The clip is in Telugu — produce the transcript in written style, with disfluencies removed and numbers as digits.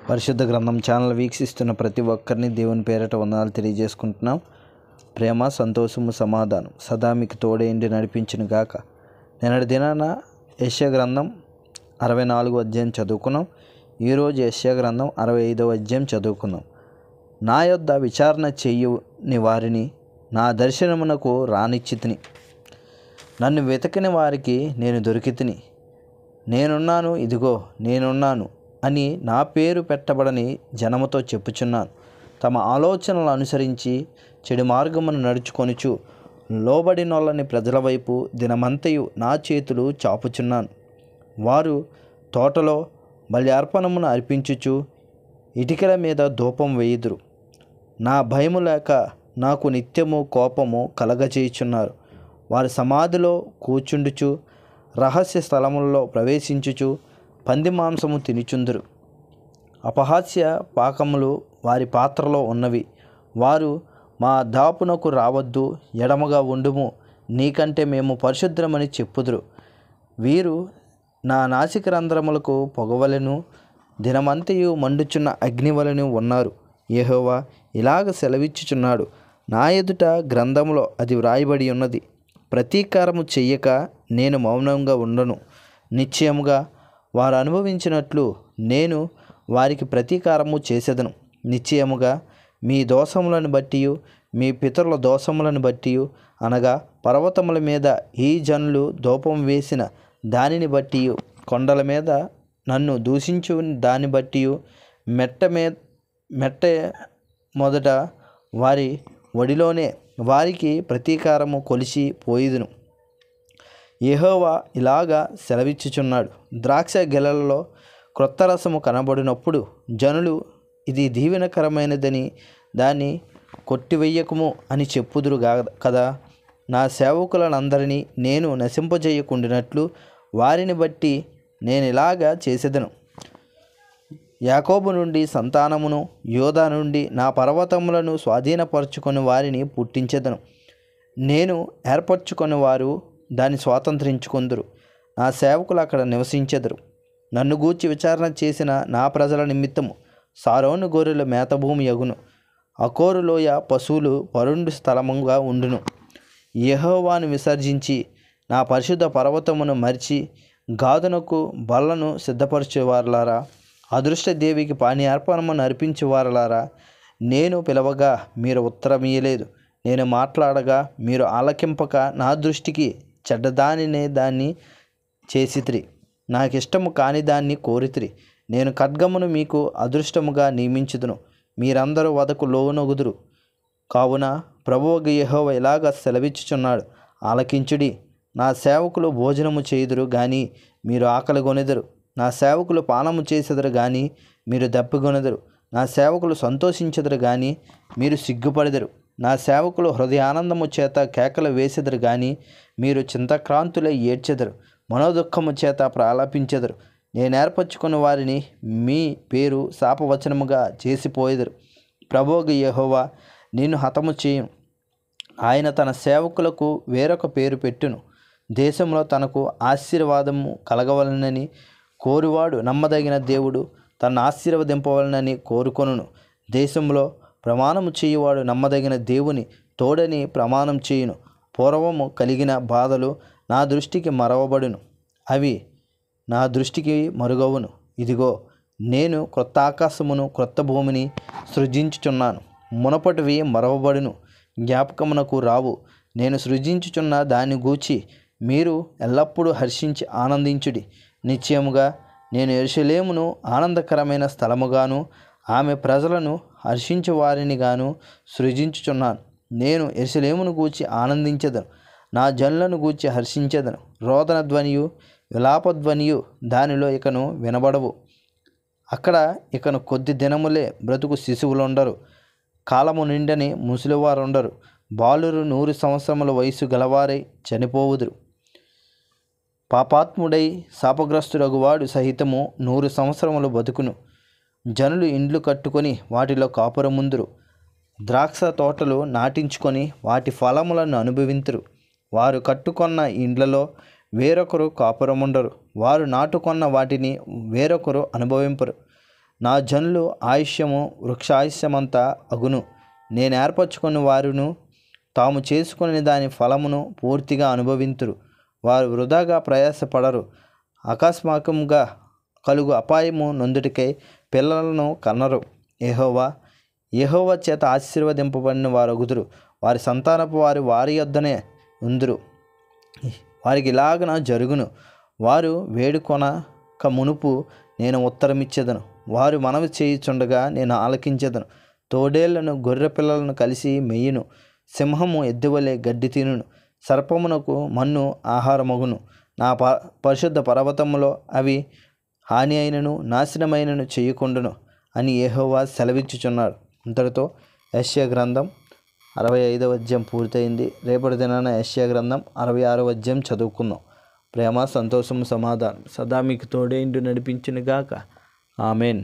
పరిశుద్ధ గ్రంథం ఛానల్ వీక్షిస్తున్న ప్రతి ఒక్కరిని దేవుని పేరట వందనాలు తెలియజేసుకుంటున్నాం. ప్రేమ, సంతోషము, సమాధానం సదా మీకు తోడేండి నడిపించును గాక. నిన్నటి దినాన యెషయా గ్రంథం 64వ అధ్యాయం చదువుకున్నాం. ఈరోజు యెషయా గ్రంథం 65వ అధ్యాయం చదువుకుందాం. నా యొద్ద విచారణ చెయ్యని వారిని నా దర్శనమునకు రానిచ్చితిని. నన్ను వెతకని వారికి నేను దొరికితిని. నేనున్నాను, ఇదిగో నేనున్నాను అని నా పేరు పెట్టబడని జనముతో చెప్పుచున్నాను. తమ ఆలోచనలు అనుసరించి చెడు మార్గమును నడుచుకొనుచు లోబడినొల్లని ప్రజల వైపు దినమంతయు నా చేతులు చాపుచున్నాను. వారు తోటలో బల్యార్పణమును అర్పించుచు ఇటికల మీద ధూపం వేయుదురు. నా భయము లేక నాకు నిత్యము కోపము కలగచేయుచున్నారు. వారి సమాధిలో కూర్చుండుచు రహస్య స్థలములలో ప్రవేశించుచు పంది మాంసము తినుచుందురు. అపహాస్య పాకములు వారి పాత్రలో ఉన్నవి. వారు మా దాపునకు రావద్దు, ఎడమగా ఉండుము, నీకంటే మేము పరిశుద్ధమని చెప్పుదురు. వీరు నా నాసిక రంధ్రములకు పొగవలెను, దినమంతయు మండుచున్న అగ్నివలెను ఉన్నారు. యెహోవా ఇలాగ సెలవిచ్చుచున్నాడు, నా ఎదుట గ్రంథములో అది వ్రాయబడి ఉన్నది. ప్రతీకారము చెయ్యక నేను మౌనంగా ఉండను. నిశ్చయముగా వారు అనుభవించినట్లు నేను వారికి ప్రతీకారము చేసేదను. నిశ్చయముగా మీ దోషములను బట్టి, మీ పితరుల దోషములను బట్టి, అనగా పర్వతముల మీద ఈ జనులు ధూపం వేసిన దానిని బట్టి, కొండల మీద నన్ను దూషించు దాన్ని బట్టి, మెట్ట మొదట వారి ఒడిలోనే వారికి ప్రతీకారము కొలిసి పోయిదును. యెహోవా ఇలాగా సెలవిచ్చుచున్నాడు, ద్రాక్ష గెలలలో క్రొత్త రసము కనబడినప్పుడు జనులు ఇది దీవెనకరమైనదని దాన్ని కొట్టివేయకము అని చెప్పుదురు కదా. నా సేవకులనందరినీ నేను నశింపజేయకుండినట్లు వారిని బట్టి నేను ఇలాగా చేసేదను. యాకోబు నుండి సంతానమును, యోధా నుండి నా పర్వతములను స్వాధీనపరచుకొని వారిని పుట్టించెదను. నేను ఏర్పరచుకొని వారు దాన్ని స్వాతంత్రించుకొందురు. నా సేవకులు అక్కడ నివసించెదరు. నన్ను గూర్చి విచారణ చేసిన నా ప్రజల నిమిత్తము సారోను గొర్రెల మేతభూమి యగును. అకోరు లోయ పశువులు పరుండు స్థలముగా ఉండును. యెహోవాను విసర్జించి నా పరిశుద్ధ పర్వతమును మరిచి గాదునకు బల్లను సిద్ధపరచేవారలారా, అదృష్ట దేవికి పానీయార్పణమును అర్పించేవారలారా, నేను పిలవగా మీరు ఉత్తరమియ్యలేదు, నేను మాట్లాడగా మీరు ఆలకింపక నా దృష్టికి చెడ్డదానినే దాన్ని చేసితిరి, నాకిష్టము కాని దాన్ని కోరితిరి. నేను ఖడ్గమును మీకు అదృష్టముగా నియమించుదును, మీరందరూ వదకు లోనొగుదురు. కావున ప్రభువగు యెహోవా ఇలాగ సెలవిచ్చుచున్నాడు, ఆలకించుడి. నా సేవకులు భోజనము చేయుదురు గాని మీరు ఆకలి కొనెదరు. నా సేవకులు పానము చేసెదరు గాని మీరు దప్పికొనెదరు. నా సేవకులు సంతోషించెదరు గాని మీరు సిగ్గుపడెదరు. నా సేవకులు హృదయానందము చేత కేకలు వేసెదరు గాని మీరు చింతాక్రాంతులై ఏడ్చెదరు, మనోదుఃఖము చేత ప్రాలాపించెదరు. నేను ఏర్పరచుకున్న వారిని మీ పేరు శాపవచనముగా చేసిపోయెదరు. ప్రభువగు యెహోవా నిన్ను హతము చేయును. ఆయన తన సేవకులకు వేరొక పేరు పెట్టును. దేశంలో తనకు ఆశీర్వాదము కలగవలనని కోరువాడు నమ్మదగిన దేవుడు తనను ఆశీర్వదింపవలనని కోరుకొనును. దేశంలో ప్రమాణము చేయువాడు నమ్మదగిన దేవుని తోడని ప్రమాణం చేయును. పూర్వము కలిగిన బాధలు నా దృష్టికి మరవబడును, అవి నా దృష్టికి మరుగవును. ఇదిగో నేను క్రొత్త ఆకాశమును క్రొత్త భూమిని సృజించుచున్నాను. మునపటివి మరవబడును, జ్ఞాపకమునకు రావు. నేను సృజించుచున్న దాన్ని గూర్చి మీరు ఎల్లప్పుడూ హర్షించి ఆనందించుడి. నిశ్చయముగా నేను యెరూషలేమును ఆనందకరమైన స్థలముగాను ఆమె ప్రజలను హర్షించు వారిని గాను సృజించుచున్నాను. నేను యెరూషలేమును గూర్చి ఆనందించెదను, నా జనులను గూర్చి హర్షించెదను. రోదన ధ్వనియు విలాపధ్వనియు దానిలో ఇకను వినబడవు. అక్కడ ఇకను కొద్ది దినములే బ్రతుకు శిశువులుండరు, కాలము నిండని ముసలివారుండరు. బాలురు 100 సంవత్సరముల వయసు గలవారై చనిపోవుదురు. పాపాత్ముడై శాపగ్రస్తుడగువాడు సహితము 100 సంవత్సరములు బతుకును. జనులు ఇండ్లు కట్టుకొని వాటిలో కాపురముందురు, ద్రాక్ష తోటలు నాటించుకొని వాటి ఫలములను అనుభవింతురు. వారు కట్టుకొన్న ఇండ్లలో వేరొకరు కాపురముండరు, వారు నాటుకొన్న వాటిని వేరొకరు అనుభవింపరు. నా జనులు ఆయుష్యము వృక్షాయుష్యమంతా అగును. నేను ఏర్పరచుకుని వారును తాము చేసుకుని దాని ఫలమును పూర్తిగా అనుభవింతురు. వారు వృధాగా ప్రయాసపడరు. అకస్మాత్తుగా కలుగు అపాయము నొందుటికై పిల్లలను కన్నరు. యెహోవా చేత ఆశీర్వదింపబడిన వారు అగుదురు. వారి సంతానపు వారి యొద్దనే ఉందురు. వారికి ఇలాగన జరుగును. వారు వేడుకొనక మునుపు నేను ఉత్తరమిచ్చేదను. వారు మనవి చేయుచుండగా నేను ఆలకించేదను. తోడేళ్లను గొర్రె పిల్లలను కలిసి మెయ్యును. సింహము ఎద్దువలే గడ్డి తినును. సర్పమునకు మన్ను ఆహారమగును. నా పరిశుద్ధ పర్వతములో అవి హాని అయినను నాశనమైనను చేయకుండును అని యెహోవా సెలవిచ్చుచున్నాడు. ఇంతటితో యెషయా గ్రంథం 65వ అధ్యాయం పూర్తయింది. రేపటి దినాన యెషయా గ్రంథం 66వ అధ్యాయం చదువుకుందాం. ప్రేమ, సంతోషము, సమాధానం సదా మీకు తోడేండు నడిపించును గాక. ఆమెన్.